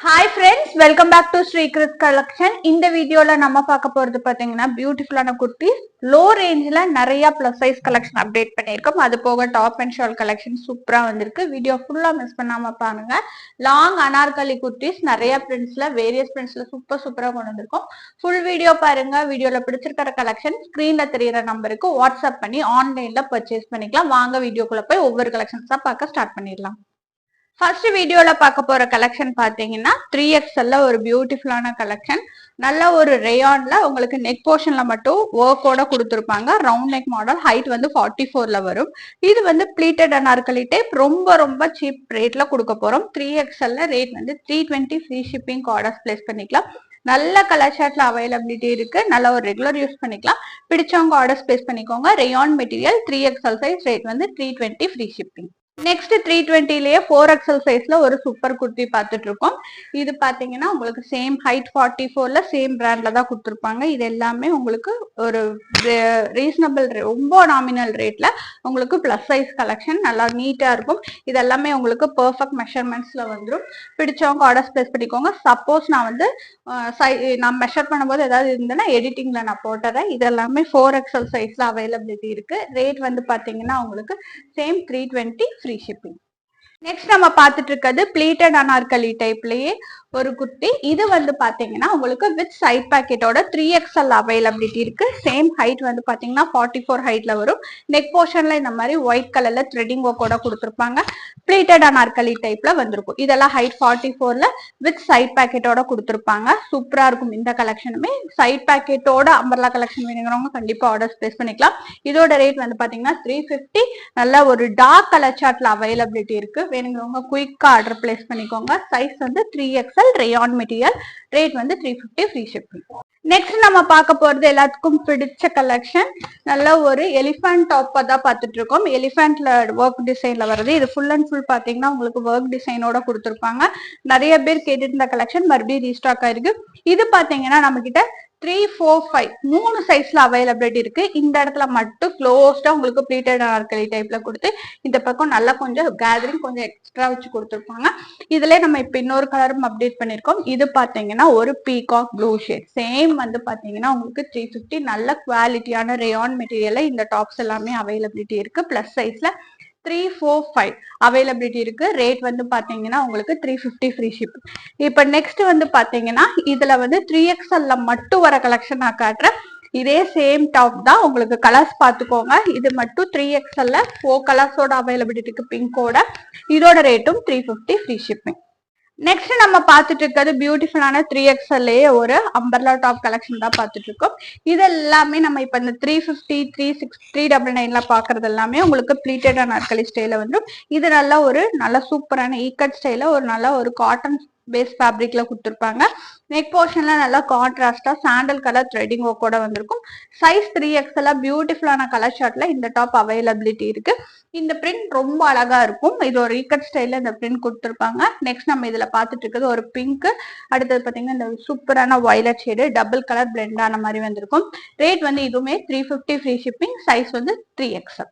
Hi friends, welcome back to Sri Krit Collection. இந்த வீடியோல நம்ம பார்க்க போறது பாத்தீங்கன்னா பியூட்டிஃபுல்லான குர்த்திஸ் லோ ரேஞ்ச்ல நிறைய பிளஸ் சைஸ் கலெக்ஷன் அப்டேட் பண்ணியிருக்கோம். அது போக டாப் அண்ட் ஷால் கலெக்ஷன் சூப்பரா வந்திருக்கு. வீடியோ ஃபுல்லா மிஸ் பண்ணாம பாருங்க. லாங் அனார்கலி குர்த்திஸ் நிறைய பிரிண்ட்ஸ்ல வேரியஸ் பிரிண்ட்ஸ்ல சூப்பரா கொண்டு வந்திருக்கோம். ஃபுல் வீடியோ பாருங்க. வீடியோல பிடிச்சிருக்கிற கலெக்ஷன் ஸ்கிரீன்ல தெரியுற நம்பருக்கு வாட்ஸ்அப் பண்ணி ஆன்லைன்ல பர்ச்சேஸ் பண்ணிக்கலாம். வாங்க வீடியோக்குள்ள போய் ஒவ்வொரு கலெக்ஷன்ஸா பார்க்க ஸ்டார்ட் பண்ணிடலாம். ஃபர்ஸ்ட் வீடியோல பார்க்க போற கலெக்ஷன் பாத்தீங்கன்னா 3XL ஒரு பியூட்டிஃபுல்லான கலெக்ஷன். நல்ல ஒரு ரேயான்ல உங்களுக்கு நெக் போர்ஷன்ல மட்டும் ஒர்க்கோட கொடுத்துருப்பாங்க. ரவுண்ட் நெக் மாடல், ஹைட் வந்து 44ல வரும். இது வந்து பிளீட்டட் அனார்கலி டைப். ரொம்ப சீப் ரேட்ல கொடுக்க போறோம். 3XL ரேட் வந்து 320 ஃப்ரீ ஷிப்பிங் ஆர்டர்ஸ் பிளேஸ் பண்ணிக்கலாம். நல்ல கலர் ஷார்ட்ல அவைலபிலிட்டி இருக்கு. நல்ல ஒரு ரெகுலர் யூஸ் பண்ணிக்கலாம். பிடிச்சவங்க ஆர்டர்ஸ் பிளேஸ் பண்ணிக்கோங்க. Rayon material 3XL size, rate வந்து 320 ஃப்ரீ ஷிப்பிங். நெக்ஸ்ட் 320லயே 4XL சைஸ்ல ஒரு சூப்பர் குர்த்தி பார்த்துட்டு இருக்கோம். இது பாத்தீங்கன்னா உங்களுக்கு சேம் ஹைட் 44ல சேம் பிராண்ட்ல தான் கொடுத்துருப்பாங்க. இது எல்லாமே உங்களுக்கு ஒரு ரீசனபிள் ரொம்ப நாமினல் ரேட்ல உங்களுக்கு பிளஸ் சைஸ் கலெக்ஷன் நல்லா நீட்டா இருக்கும். இது எல்லாமே உங்களுக்கு பெர்ஃபெக்ட் மெஷர்மெண்ட்ஸ்ல வந்துடும். பிடிச்சவங்க ஆர்டர்ஸ் பிளேஸ் பண்ணிக்கோங்க. சப்போஸ் நான் வந்து நான் மெஷர் பண்ணும்போது ஏதாவது இருந்ததுன்னா எடிட்டிங்ல நான் போட்டுறேன். இது எல்லாமே 4XL சைஸ்ல அவைலபிலிட்டி இருக்கு. ரேட் வந்து பாத்தீங்கன்னா உங்களுக்கு சேம் 320 ஃப்ரீ ஷிப்பிங். நெக்ஸ்ட் நம்ம பார்த்துட்டு இருக்கிறது பிளீட்டட் அனார்கலி டைப்லயே ஒரு குர்த்தி. இது வந்து பாத்தீங்கன்னா உங்களுக்கு வித் சைட் பாக்கெட்டோட 3XL அவைலபிலிட்டி இருக்கு. சேம் ஹைட் வந்து பாத்தீங்கன்னா 44 ஹைட்ல வரும். நெக் போர்ஷன்ல இந்த மாதிரி ஒயிட் கலர்ல த்ரெட்டிங் ஒர்க்கோட கொடுத்துருப்பாங்க. பிளீட்டட் அனார்கலி டைப்ல வந்திருக்கும். இதெல்லாம் ஹைட் 44ல வித் சைட் பாக்கெட்டோட கொடுத்துருப்பாங்க. சூப்பரா இருக்கும் இந்த கலெக்ஷனுமே. சைட் பாக்கெட்டோட அம்பர்லா கலெக்ஷன் வேணுங்கிறவங்க கண்டிப்பா ஆர்டர்ஸ் பிளேஸ் பண்ணிக்கலாம். இதோட ரேட் வந்து பாத்தீங்கன்னா 350. நல்ல ஒரு டார்க் கலர் சார்ட்ல அவைலபிலிட்டி இருக்கு. வேணுங்கிறவங்க குயிக்கா ஆர்டர் பிளேஸ் பண்ணிக்கோங்க. சைஸ் வந்து 3XL ரேயான் மெட்டீரியல், ரேட் வந்து 350 ஃப்ரீ ஷிப்பிங். நெக்ஸ்ட் நம்ம பார்க்க போறது எல்லாத்துக்கும் பிடிச்ச கலெக்ஷன். நல்ல ஒரு எலிஃபண்ட் டாப் தான் பார்த்துட்டு இருக்கோம். எலிஃபண்ட்ல ஒர்க் டிசைன்ல வருது. இது ஃபுல் அண்ட் ஃபுல் பாத்தீங்கன்னா உங்களுக்கு ஒர்க் டிசைனோட கொடுத்துருப்பாங்க. நிறைய பேர் கேட்டுட்டு இருந்த கலெக்ஷன் மறுபடியும் ரீஸ்டாக் ஆயிருக்கு. இது பாத்தீங்கன்னா நம்ம கிட்ட 3, 4, 5 மூணு சைஸ்ல அவைலபிலிட்டி இருக்கு. இந்த இடத்துல மட்டும் க்ளோஸ்டா உங்களுக்கு பிளீட்டட் அனார்கலி டைப்ல கொடுத்து இந்த பக்கம் நல்லா கொஞ்சம் கேதரிங் கொஞ்சம் எக்ஸ்ட்ரா வச்சு கொடுத்துருப்பாங்க. இதுல நம்ம இப்ப இன்னொரு கலரும் அப்டேட் பண்ணிருக்கோம். இது பாத்தீங்கன்னா ஒரு பீகாக் ப்ளூ ஷேட். சேம் வந்து பாத்தீங்கன்னா உங்களுக்கு 350 நல்ல குவாலிட்டியான ரேயான் மெட்டீரியல்ல இந்த டாப்ஸ் எல்லாமே அவைலபிலிட்டி இருக்கு. பிளஸ் சைஸ்ல 3, 4, 5 அவைலபிலிட்டி இருக்கு. ரேட் வந்து பாத்தீங்கன்னா உங்களுக்கு 350 ஃப்ரீ ஷிப். இப்ப நெக்ஸ்ட் வந்து பாத்தீங்கன்னா இதுல வந்து 3XLல மட்டும் வர கலெக்ஷன் நான் காட்டுறேன். இதே சேம் டாப் தான். உங்களுக்கு கலர்ஸ் பாத்துக்கோங்க. இது மட்டும் 3XLல 4 கலர்ஸோட அவைலபிலிட்டி இருக்கு பிங்கோட. இதோட ரேட்டும் 350 ஃப்ரீ ஷிப்பிங். நெக்ஸ்ட் நம்ம பார்த்துட்டு இருக்கிறது பியூட்டிஃபுல்லான 3XLலயே ஒரு அம்பர்லா டாப் கலெக்ஷன் தான் பார்த்துட்டு இருக்கோம். இது எல்லாமே நம்ம இப்ப இந்த 350, 36, 399ல பாக்குறது எல்லாமே உங்களுக்கு பிளீட்டட் அனார்கலி ஸ்டைல வந்துடும். இது நல்ல சூப்பரான ஈக்கட் ஸ்டைல ஒரு நல்ல ஒரு காட்டன் பேஸ் ஃபேப்ரிக்ல கொடுத்துருப்பாங்க. நெக் போர்ஷன்ல நல்லா கான்ட்ராஸ்டா சாண்டல் கலர் த்ரெட்டிங் ஒர்க்கோட வந்திருக்கும். சைஸ் 3XL பியூட்டிஃபுல்லான கலர் ஷார்ட்ல இந்த டாப் அவைலபிலிட்டி இருக்கு. இந்த பிரிண்ட் ரொம்ப அழகா இருக்கும். இது ஒரு ஈக்கட் ஸ்டைல்ல இந்த பிரிண்ட் கொடுத்துருப்பாங்க. நெக்ஸ்ட் நம்ம இதுல பாத்துட்டு இருக்கிறது ஒரு பிங்க். அடுத்தது பாத்தீங்கன்னா இந்த சூப்பரான violet shade double colour blend ஆன மாதிரி வந்திருக்கும். ரேட் வந்து இதுவுமே 350 ஃப்ரீ ஷிப்பிங். சைஸ் வந்து 3XL.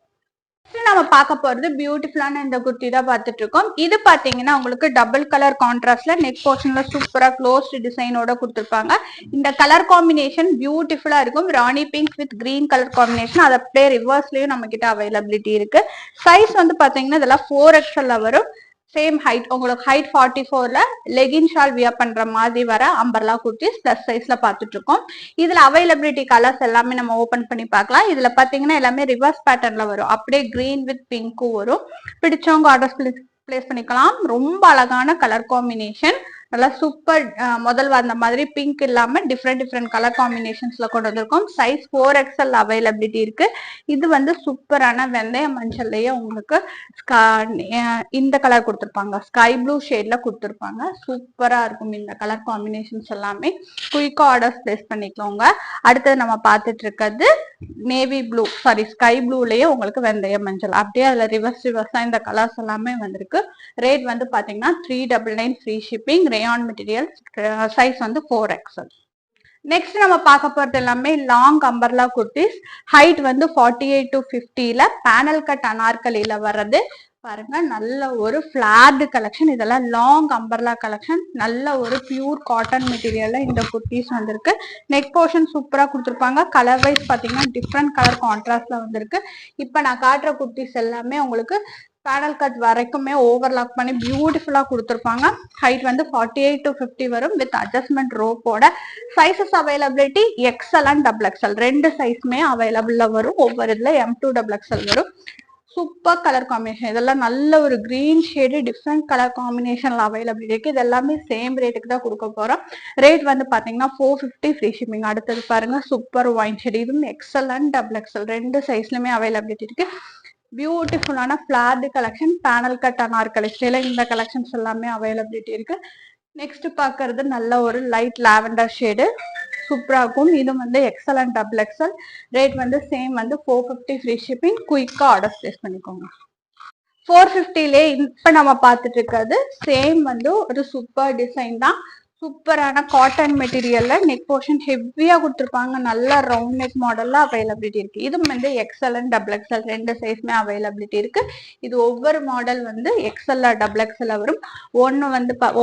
நம்ம பார்க்க போறது பியூட்டிஃபுல்லான இந்த குர்த்தி தான் பார்த்துட்டு இருக்கோம். இது பாத்தீங்கன்னா உங்களுக்கு டபுள் கலர் கான்ட்ராஸ்ட்ல நெக் போர்ஷன்ல சூப்பரா க்ளோஸ்ட் டிசைனோட கொடுத்துருப்பாங்க. இந்த கலர் காம்பினேஷன் பியூட்டிஃபுல்லா இருக்கும். Rani pink with green colour combination. அது அப்படியே ரிவர்ஸ்லயும் நம்ம கிட்ட அவைலபிலிட்டி இருக்கு. சைஸ் வந்து பாத்தீங்கன்னா இதெல்லாம் 4XL வரும். சேம் ஹைட் உங்களுக்கு ஹைட் 44ல லெகின் ஷால் வியர் பண்ற மாதிரி வர அம்பர்லா குர்த்திஸ் பிளஸ் சைஸ்ல பார்த்துட்டு இருக்கோம். இதுல அவைலபிலிட்டி கலர்ஸ் எல்லாமே நம்ம ஓபன் பண்ணி பார்க்கலாம். இதுல பாத்தீங்கன்னா எல்லாமே ரிவர்ஸ் பேட்டர்ன்ல வரும். அப்படியே கிரீன் வித் பிங்க்கும் வரும். பிடிச்சவங்க ஆர்டர்ஸ் பிளேஸ் பண்ணிக்கலாம். ரொம்ப அழகான கலர் காம்பினேஷன். நல்லா சூப்பர். முதல் வந்த மாதிரி பிங்க் இல்லாம டிஃப்ரெண்ட் கலர் காம்பினேஷன்ஸ்ல கொண்டு வந்திருக்கோம். சைஸ் 4XL அவைலபிலிட்டி இருக்கு. இது வந்து சூப்பரான வெந்தய மஞ்சள்லயே உங்களுக்கு இந்த கலர் கொடுத்துருப்பாங்க. ஸ்கை ப்ளூ ஷேட்ல கொடுத்துருப்பாங்க. சூப்பரா இருக்கும் இந்த கலர் காம்பினேஷன்ஸ் எல்லாமே. குயிக்கா ஆர்டர்ஸ் பிளேஸ் பண்ணிக்கோங்க. அடுத்தது நம்ம பார்த்துட்டு இருக்கிறது நேவி ப்ளூ, சாரி ஸ்கை ப்ளூலயே உங்களுக்கு வெந்தய மஞ்சள். அப்படியே அதுல ரிவர்ஸா இந்த கலர்ஸ் எல்லாமே வந்திருக்கு. ரேட் வந்து பாத்தீங்கன்னா 399 free shipping. Rayon material. Size வந்து 4XL. நெக்ஸ்ட் நம்ம பார்க்க போறது எல்லாமே லாங் அம்பர்லா குர்த்திஸ். ஹைட் வந்து 48 to 50ல பேனல் கட் அனார்கலில வர்றது. பாருங்க, நல்ல ஒரு ஃபிளார்டு கலெக்ஷன். இதெல்லாம் லாங் அம்பர்லா கலெக்ஷன். நல்ல ஒரு பியூர் காட்டன் மெட்டீரியல்ல இந்த குர்த்திஸ் வந்திருக்கு. நெக் போர்ஷன் சூப்பரா கொடுத்துருப்பாங்க. கலர் வைஸ் பாத்தீங்கன்னா டிஃப்ரெண்ட் கலர் கான்ட்ராஸ்ட்ல வந்திருக்கு. இப்ப நான் காட்டுற குர்த்திஸ் எல்லாமே உங்களுக்கு பேனல் கட் வரைக்குமே ஓவர்லாக் பண்ணி பியூட்டிஃபுல்லா கொடுத்துருப்பாங்க. ஹைட் வந்து 48 to 50 வரும் வித் அட்ஜஸ்ட்மெண்ட் ரோப்போட. Sizes availability XL and double XL ரெண்டு சைஸ்மே அவைலபிள்ல வரும். ஒவ்வொரு இதுல M2 டபுள் எக்ஸ்எல் வரும். Super colour combination. இதெல்லாம் நல்ல ஒரு கிரீன் ஷேடு டிஃப்ரெண்ட் கலர் காம்பினேஷன்ல அவைலபிலிட்டி இருக்கு. இது எல்லாமே சேம் ரேட்டுக்கு தான் கொடுக்க போறோம். ரேட் வந்து பாத்தீங்கன்னா 450 ஃப்ரீ ஷிப்பிங். அடுத்தது பாருங்க, சூப்பர் ஒயின் ஷேடு. இதுவும் எக்ஸ்எல் அண்ட் டபுள் எக்ஸ்எல் ரெண்டு சைஸ்லயுமே அவைலபிலிட்டி இருக்கு. பியூட்டிஃபுல்லான ஃபிளார்டு கலெக்ஷன், பேனல் கட் அனார்கலி ஸ்டைல இந்த கலெக்ஷன்ஸ் எல்லாமே அவைலபிலிட்டி இருக்கு. நெக்ஸ்ட் பாக்குறது நல்ல ஒரு லைட் லாவெண்டர் ஷேடு, சூப்பரா இருக்கும். இது வந்து XL and double XL. Rate வந்து சேம் வந்து 450 ஃப்ரீ ஷிப்பிங். குயிக்கா ஆர்டர் பிளேஸ் பண்ணிக்கோங்க. 450லே இப்ப நம்ம பார்த்துட்டு இருக்கிறது சேம் வந்து ஒரு சூப்பர் டிசைன் தான். சூப்பரான காட்டன் மெட்டீரியல்ல நெக் போர்ஷன் ஹெவியா கொடுத்துருப்பாங்க. நல்ல ரவுண்ட் நெக் மாடல்ல அவைலபிலிட்டி இருக்கு. இது வந்து எக்ஸ்எல் அண்ட் டபுள் எக்ஸ்எல் ரெண்டு சைஸ்மே அவைலபிலிட்டி இருக்கு. இது ஒவ்வொரு மாடல் வந்து எக்ஸ்எல் டபுள் எக்ஸ்எல் வரும்.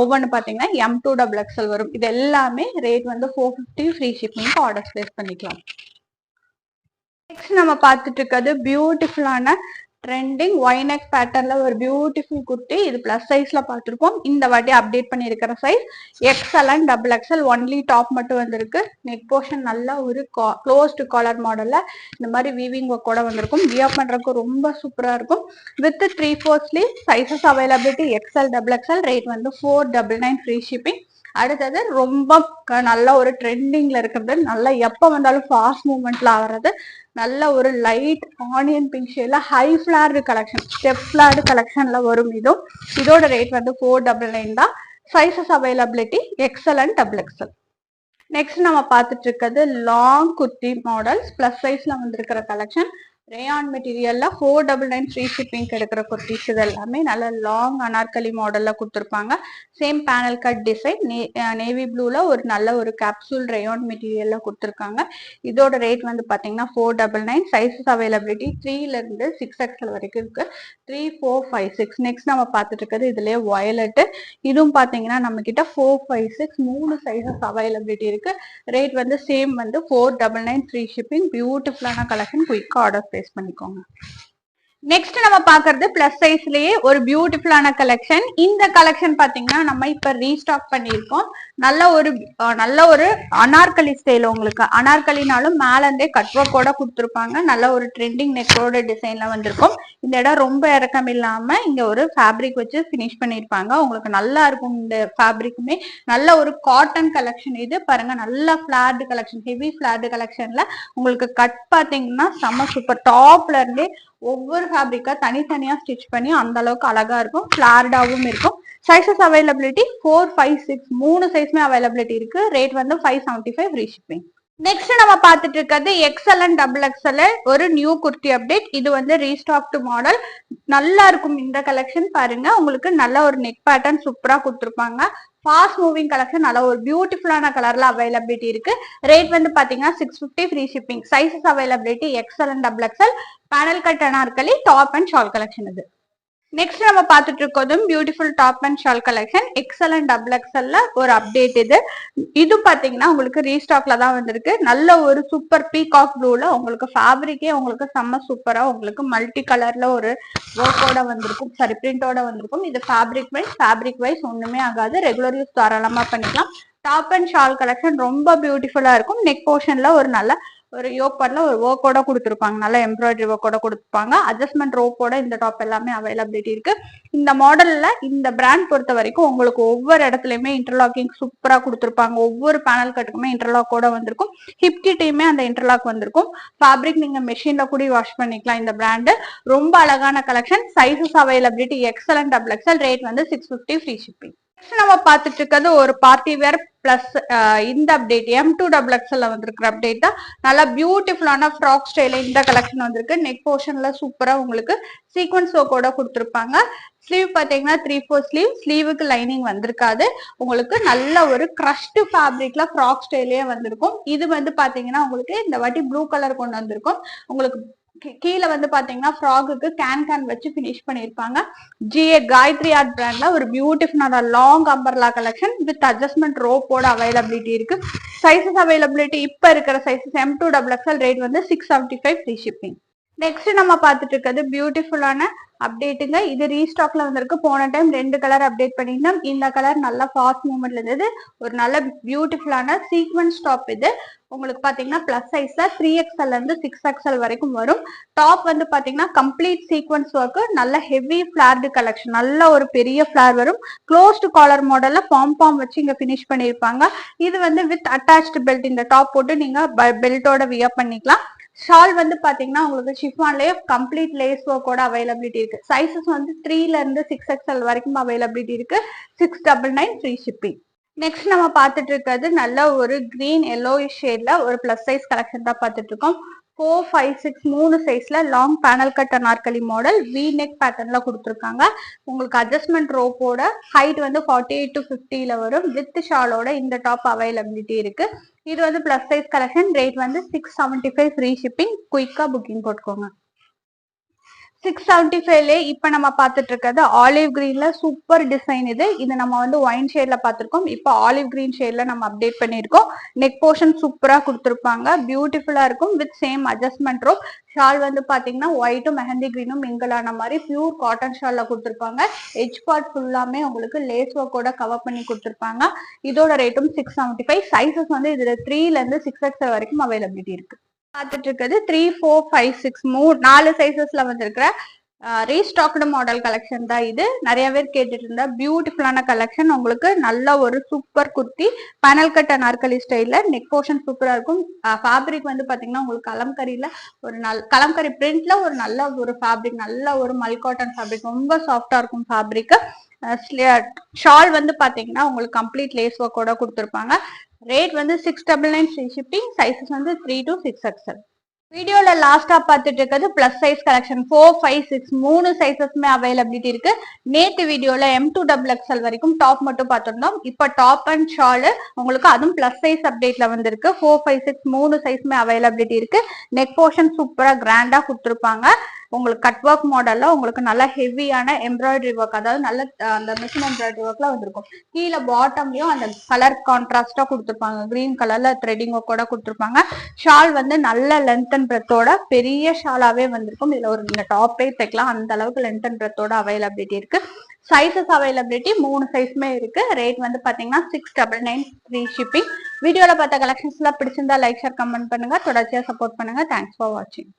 ஒவ்வொன்னு பாத்தீங்கன்னா M2 டபுள் எக்ஸ்எல் வரும். இது எல்லாமே ரேட் வந்து 450 ஃப்ரீ ஷிப்பிங் ஆர்டர் பிளேஸ் பண்ணிக்கலாம். நெக்ஸ்ட் நம்ம பார்த்துட்டு இருக்கிறது பியூட்டிஃபுல்லான ட்ரெண்டிங் ஒய்நெக் பேட்டர்ன்ல ஒரு பியூட்டிஃபுல் குர்த்தி. இது பிளஸ் சைஸ்ல பார்த்துருப்போம். இந்த வாட்டி அப்டேட் பண்ணியிருக்கிற size XL and double XL. Only top மட்டும் வந்திருக்கு. நெக் போர்ஷன் நல்ல ஒரு க்ளோஸ்டு காலர் மாடல்ல இந்த மாதிரி வீவிங் ஒர்க்கோட வந்திருக்கும். வியர் பண்றதுக்கு ரொம்ப சூப்பரா இருக்கும். With 3/4 sleeve. Sizes availability XL double XL. Rate வந்து 499 ஃப்ரீ ஷிப்பிங். அடுத்தது ரொம்ப நல்ல ஒரு ட்ரெண்டிங்ல இருக்கிறது, நல்லா எப்ப வந்தாலும் ஃபாஸ்ட் மூவ்மெண்ட்ல ஆகிறது, நல்ல ஒரு லைட் ஆனியன் பிங்க் ஷேட்ல high flared collection, step flared கலெக்ஷன்ல வரும். இதோட ரேட் வந்து 499 தான். Sizes availability XL and double XL. Next நம்ம பார்த்துட்டு இருக்கிறது லாங் குர்த்தி மாடல்ஸ். பிளஸ் சைஸ்ல வந்திருக்கிற கலெக்ஷன். ரேயான் மெட்டீரியல்ல 499 ஃப்ரீ ஷிப்பிங் கிடைக்கிற குர்த்திஸ். இது எல்லாமே நல்ல லாங் அனார்கலி மாடல்ல கொடுத்துருப்பாங்க. Same panel cut design. Navy ப்ளூல ஒரு நல்ல ஒரு கேப்சூல் ரேயான் மெட்டீரியல்ல கொடுத்துருக்காங்க. இதோட ரேட் வந்து பாத்தீங்கன்னா 499. சைசஸ் அவைலபிலிட்டி 3ல இருந்து 6XL வரைக்கும் இருக்கு. 3, 4, 5, 6. நெக்ஸ்ட் நம்ம பார்த்துட்டு இருக்கிறது இதுலயே வயலட். இதுவும் பாத்தீங்கன்னா நம்ம கிட்ட 4, 5, 6 3 சைசஸ் அவைலபிலிட்டி இருக்கு. ரேட் வந்து சேம் வந்து 499 ஃப்ரீ ஷிப்பிங். பியூட்டிஃபுல்லான கலெக்ஷன். குயிக்கா ஆர்டர் பிளேஸ் பண்ணிக்கோங்க. நெக்ஸ்ட் நம்ம பாக்குறது பிளஸ் சைஸ்லயே ஒரு பியூட்டிஃபுல்லான கலெக்ஷன். இந்த கலெக்ஷன் பாத்தீங்கன்னா நம்ம இப்ப ரீஸ்டாக் பண்ணிருக்கோம். நல்ல ஒரு அனார்கலி ஸ்டைல். உங்களுக்கு அனார்கலினாலும் மேல இருந்தே கட் ஒர்க்கோட கொடுத்துருப்பாங்க. நல்ல ஒரு ட்ரெண்டிங் நெக்கோட டிசைன்ல வந்திருக்கும். இந்த இடம் ரொம்ப இறக்கம் இல்லாம இங்க ஒரு ஃபேப்ரிக் வச்சு பினிஷ் பண்ணிருப்பாங்க. உங்களுக்கு நல்லா இருக்கும். இந்த ஃபேப்ரிக்குமே நல்ல ஒரு காட்டன் கலெக்ஷன். இது பாருங்க, நல்ல ஃபிளார்டு கலெக்ஷன், ஹெவி ஃபிளார்டு கலெக்ஷன்ல உங்களுக்கு கட் பாத்தீங்கன்னா செம்ம சூப்பர். டாப்ல இருந்தே ஒவ்வொரு ஃபேப்ரிக்கா தனித்தனியா ஸ்டிச் பண்ணி அந்த அளவுக்கு அழகா இருக்கும். ஃபிளார்டாவும் இருக்கும். சைசஸ் அவைலபிலிட்டி 4, 5, 6 மூணு சைஸ்மே அவைலபிலிட்டி இருக்கு. ரேட் வந்து 575 ஃப்ரீ ஷிப்பிங். நெக்ஸ்ட் நம்ம பார்த்துட்டு இருக்கிறது எக்ஸ்எல் அண்ட் டபுள் எக்ஸ்எல் ஒரு நியூ குர்த்தி அப்டேட். இது வந்து ரீஸ்டாக்டு மாடல். நல்லா இருக்கும் இந்த கலெக்ஷன். பாருங்க, உங்களுக்கு நல்ல ஒரு நெக் பேட்டர்ன் சூப்பரா கொடுத்துருப்பாங்க. Fast moving collection. நல்ல ஒரு பியூட்டிஃபுல்லான கலர்ல அவைலபிலிட்டி இருக்கு. ரேட் வந்து பாத்தீங்கன்னா 650 free shipping. Sizes availability XL and double XL. Panel cut anarkali top and shawl collection. இது நெக்ஸ்ட் நம்ம பார்த்துட்டு இருக்கோம் beautiful top and shawl collection. XL and double எக்ஸ்எல்ல ஒரு அப்டேட். இது பாத்தீங்கன்னா உங்களுக்கு ரீஸ்டாக்ல தான் வந்திருக்கு. நல்ல ஒரு சூப்பர் பீகாக் ப்ளூல உங்களுக்கு ஃபேப்ரிக்கே உங்களுக்கு செம்ம சூப்பரா உங்களுக்கு மல்டி கலர்ல ஒரு ஒர்க்கோட வந்திருக்கும். சாரி, பிரிண்டோட வந்திருக்கும். இது ஃபேப்ரிக் வைஸ் ஒண்ணுமே ஆகாது. ரெகுலர் யூஸ் தாராளமா பண்ணிக்கலாம். டாப் அண்ட் ஷால் கலெக்ஷன் ரொம்ப பியூட்டிஃபுல்லா இருக்கும். நெக் போர்ஷன்ல ஒரு நல்ல ஒரு யோப்பாட்ல ஒரு ஒர்க்கோட கொடுத்துருப்பாங்க. நல்ல எம்ப்ராய்டரி ஒர்க்கோட கொடுத்துருப்பாங்க. அட்ஜஸ்ட்மெண்ட் ரோப்போட இந்த டாப் எல்லாமே அவைலபிலிட்டி இருக்கு. இந்த மாடல்ல இந்த பிராண்ட் பொறுத்த வரைக்கும் உங்களுக்கு ஒவ்வொரு இடத்துலயுமே இன்டர்லாக்கிங் சூப்பரா கொடுத்துருப்பாங்க. ஒவ்வொரு பேனல் கட்டுக்குமே இன்டர்லாக்கோட வந்திருக்கும். ஹிப் கிட்டையுமே அந்த இன்டர்லாக் வந்திருக்கும். ஃபேப்ரிக் நீங்க மெஷின்ல கூட வாஷ் பண்ணிக்கலாம். இந்த பிராண்ட் ரொம்ப அழகான collection. Sizes availability XL and double XL. Rate வந்து 650 ஃப்ரீ ஷிப்பிங். நம்ம பார்த்துட்டு இருக்கிறது ஒரு பார்ட்டி வேர் பிளஸ் இந்த அப்டேட் M2 டபுள் எக்ஸ்எல்ல வந்திருக்கிற அப்டேட் தான். நல்லா பியூட்டிஃபுல்லான ஃப்ராக் ஸ்டைல இந்த கலெக்ஷன் வந்திருக்கு. நெக் போர்ஷன்ல சூப்பரா உங்களுக்கு சீக்வன்ஸ் ஒர்க்கோட கொடுத்துருப்பாங்க. ஸ்லீவ் பாத்தீங்கன்னா 3/4 ஸ்லீவ். ஸ்லீவுக்கு லைனிங் வந்திருக்காது. உங்களுக்கு நல்ல ஒரு கிரஷ்டு ஃபேப்ரிக்ல ஃப்ராக் ஸ்டைலே வந்திருக்கும். இது வந்து பாத்தீங்கன்னா உங்களுக்கு இந்த வாட்டி ப்ளூ கலர் கொண்டு வந்திருக்கும். உங்களுக்கு கீழே வந்து பாத்தீங்கன்னா ஃப்ராகுக்கு கேன் வச்சு பினிஷ் பண்ணிருப்பாங்க. GA காயத்ரி ஆர்ட் பிராண்ட்ல ஒரு பியூட்டிஃபுல்லான long umbrella collection with adjustment ரோப்போட அவைலபிலிட்டி இருக்கு. சைசஸ் அவைலபிலிட்டி இப்ப இருக்கிற சைசஸ் M2XXL ரேட் வந்து 675 ஃப்ரீ ஷிப்பிங். நெக்ஸ்ட் நம்ம பார்த்துட்டு இருக்கிறது பியூட்டிஃபுல்லான அப்டேட்டுங்க. இது ரீஸ்டாக்ல வந்திருக்கு. போன டைம் 2 கலர் அப்டேட் பண்ணியிருந்தோம். இந்த கலர் நல்லா ஃபாஸ்ட் மூவ்மெண்ட்ல இருந்தது. ஒரு நல்ல பியூட்டிஃபுல்லான சீக்வன்ஸ் டாப். இது உங்களுக்கு பாத்தீங்கன்னா பிளஸ் சைஸ்ல 3XL இருந்து 6XL வரைக்கும் வரும். டாப் வந்து பாத்தீங்கன்னா கம்ப்ளீட் சீக்வன்ஸ் ஒர்க், நல்ல ஹெவி ஃபிளார்டு கலெக்ஷன், நல்ல ஒரு பெரிய ஃபிளார் வரும். க்ளோஸ்டு காலர் மாடல்ல பாம் வச்சு இங்க பினிஷ் பண்ணிருப்பாங்க. இது வந்து வித் அட்டாச்டு பெல்ட். இந்த டாப் போட்டு நீங்க பெல்ட்டோட வியர் பண்ணிக்கலாம். ஷால் வந்து பாத்தீங்கன்னா உங்களுக்கு ஷிஃபான்லயே கம்ப்ளீட் லேஸ் ஒர்க்கோட அவைலபிலிட்டி இருக்கு. சைசஸ் வந்து 3ல இருந்து 6XL வரைக்கும் அவைலபிலிட்டி இருக்கு. 699 ஃப்ரீ ஷிப்பிங். நெக்ஸ்ட் நம்ம பார்த்துட்டு இருக்கிறது நல்ல ஒரு கிரீன் எல்லோயிஷ் ஷேட்ல ஒரு பிளஸ் சைஸ் கலெக்ஷன் தான் பார்த்துட்டு இருக்கோம். 4, 5, 6 3 சைஸ்ல long panel cut anarkali model V neck பேட்டர்ன்ல கொடுத்துருக்காங்க. உங்களுக்கு அட்ஜஸ்ட்மெண்ட் ரோப்போட ஹைட் வந்து 48 to 50ல வரும். வித் ஷாலோட இந்த டாப் அவைலபிலிட்டி இருக்கு. இது வந்து பிளஸ் சைஸ் கலெக்ஷன். ரேட் வந்து 675 ஃப்ரீ ஷிப்பிங். குயிக்கா புக்கிங் போட்டுக்கோங்க. 675 இப்ப நம்ம பார்த்துட்டு இருக்கிறது ஆலிவ் கிரீன்ல சூப்பர் டிசைன். இது நம்ம வந்து ஒயின் ஷேட்ல பார்த்திருக்கோம். இப்போ ஆலிவ் கிரீன் ஷேட்ல நம்ம அப்டேட் பண்ணிருக்கோம். நெக் போர்ஷன் சூப்பரா கொடுத்துருப்பாங்க. பியூட்டிஃபுல்லா இருக்கும் with same adjustment rope. Shawl வந்து பாத்தீங்கன்னா ஒயிட்டும் மெஹந்தி கிரீனும் மிங்கிள் ஆன மாதிரி பியூர் காட்டன் ஷால்ல கொடுத்துருப்பாங்க. எஜ் பார்ட் ஃபுல்லாமே உங்களுக்கு லேஸ் ஒர்க்கோட கவர் பண்ணி கொடுத்துருப்பாங்க. இதோட ரேட்டும் 675. சைசஸ் வந்து இதுல 3ல இருந்து 6XL வரைக்கும் அவைலபிலிட்டி இருக்கு. பார்த்துட்டு இருக்கிறது 3, 4, 5, 6 4 சைசஸ்ல வந்திருக்கிற ரீஸ்டாக்டு மாடல் கலெக்ஷன் தான் இது. நிறைய பேர் கேட்டுட்டு இருந்தா பியூட்டிஃபுல்லான கலெக்ஷன். உங்களுக்கு நல்ல ஒரு super kurti panel cut anarkali ஸ்டைல்ல. நெக் போர்ஷன் சூப்பரா இருக்கும். ஃபேப்ரிக் வந்து பாத்தீங்கன்னா உங்களுக்கு கலம்கரியில ஒரு கலம்கரி பிரிண்ட்ல ஒரு நல்ல ஒரு ஃபேப்ரிக், நல்ல ஒரு மல் காட்டன் ஃபேப்ரிக், ரொம்ப சாஃப்டா இருக்கும் ஃபேப்ரிக். ஷால் வந்து பாத்தீங்கன்னா உங்களுக்கு கம்ப்ளீட் லேஸ் ஒர்க்கோட கொடுத்துருப்பாங்க. ரேட் வந்து 699 ஃப்ரீ ஷிப்பிங். சைசஸ் வந்து 3 to 6XL. வீடியோல லாஸ்டா பார்த்துட்டு இருக்கிறது பிளஸ் சைஸ் கலெக்ஷன். 4, 5, 6 3 சைசஸ்மே அவைலபிலிட்டி இருக்கு. நேத்து வீடியோல M2XXL வரைக்கும் டாப் மட்டும் பார்த்திருந்தோம். இப்ப டாப் அண்ட் ஷால் உங்களுக்கு அதுவும் பிளஸ் சைஸ் அப்டேட்ல வந்திருக்கு. 4, 5, 6 3 சைஸ்மே அவைலபிலிட்டி இருக்கு. நெக் போர்ஷன் சூப்பரா கிராண்டா கொடுத்துருப்பாங்க. உங்களுக்கு கட் ஒர்க் மாடல்ல உங்களுக்கு நல்ல ஹெவியான எம்ப்ராய்டரி ஒர்க், அதாவது நல்ல அந்த மிஷின் எம்ப்ராய்டரி ஒர்க்ல வந்திருக்கும். கீழே பாட்டம்லயும் அந்த கலர் கான்ட்ராஸ்டா கொடுத்துருப்பாங்க. கிரீன் கலர்ல த்ரெடிங் ஒர்க்கோட கொடுத்துருப்பாங்க. ஷால் வந்து நல்ல லென்த் அண்ட் பிரெத்தோட பெரிய ஷாலாவே வந்திருக்கும். இதுல ஒரு இந்த டாப்பே தைக்கலாம், அந்த அளவுக்கு லென்த் அண்ட் பிரெத்தோட அவைலபிலிட்டி இருக்கு. சைசஸ் அவைலபிலிட்டி 3 சைஸ்மே இருக்கு. ரேட் வந்து பாத்தீங்கன்னா 699 ஃப்ரீ ஷிப்பிங். வீடியோல பார்த்த கலெக்ஷன்ஸ் எல்லாம் பிடிச்சிருந்தா லைக், ஷேர், கமெண்ட் பண்ணுங்க. தொடர்ச்சியா சப்போர்ட் பண்ணுங்க. தேங்க்ஸ் ஃபார் வாட்சிங்.